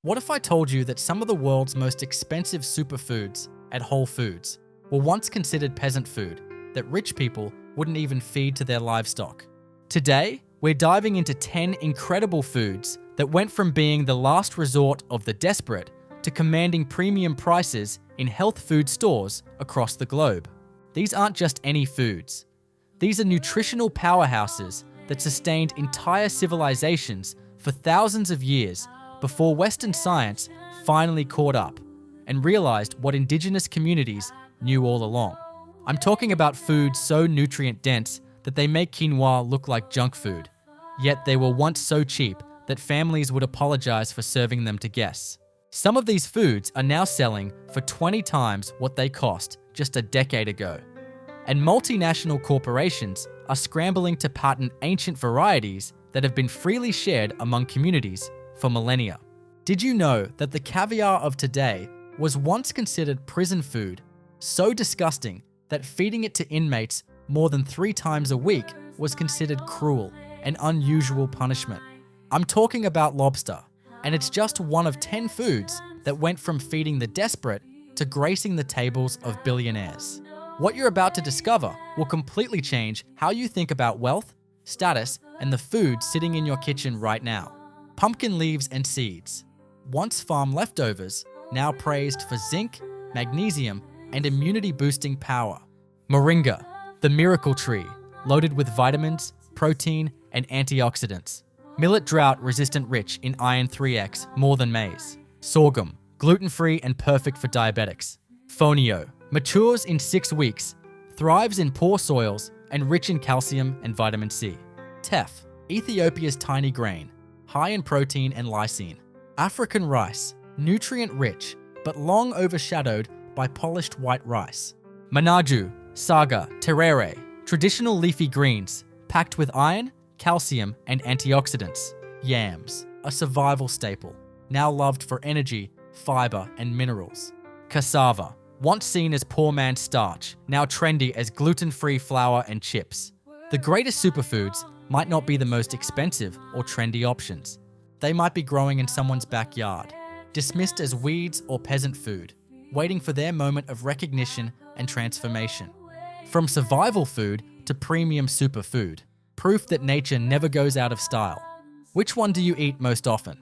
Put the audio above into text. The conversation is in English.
What if I told you that some of the world's most expensive superfoods at Whole Foods were once considered peasant food that rich people wouldn't even feed to their livestock? Today, we're diving into 10 incredible foods that went from being the last resort of the desperate to commanding premium prices in health food stores across the globe. These aren't just any foods. These are nutritional powerhouses that sustained entire civilizations for thousands of years before Western science finally caught up and realized what indigenous communities knew all along. I'm talking about foods so nutrient-dense that they make quinoa look like junk food, yet they were once so cheap that families would apologize for serving them to guests. Some of these foods are now selling for 20 times what they cost just a decade ago. And multinational corporations are scrambling to patent ancient varieties that have been freely shared among communities for millennia. Did you know that the caviar of today was once considered prison food, so disgusting that feeding it to inmates more than 3 times a week was considered cruel and unusual punishment? I'm talking about lobster, and it's just one of 10 foods that went from feeding the desperate to gracing the tables of billionaires. What you're about to discover will completely change how you think about wealth, status, and the food sitting in your kitchen right now. Pumpkin leaves and seeds. Once farm leftovers, now praised for zinc, magnesium, and immunity-boosting power. Moringa, the miracle tree, loaded with vitamins, protein, and antioxidants. Millet drought resistant, rich in iron 3x more than maize. Sorghum, gluten-free and perfect for diabetics. Fonio, matures in 6 weeks, thrives in poor soils, and rich in calcium and vitamin C. Teff, Ethiopia's tiny grain, high in protein and lysine. African rice, nutrient-rich, but long overshadowed by polished white rice. Manaju, saga, terere, traditional leafy greens, packed with iron, calcium, and antioxidants. Yams, a survival staple, now loved for energy, fiber, and minerals. Cassava, once seen as poor man's starch, now trendy as gluten-free flour and chips. The greatest superfoods might not be the most expensive or trendy options. They might be growing in someone's backyard, dismissed as weeds or peasant food, waiting for their moment of recognition and transformation. From survival food to premium superfood, proof that nature never goes out of style. Which one do you eat most often?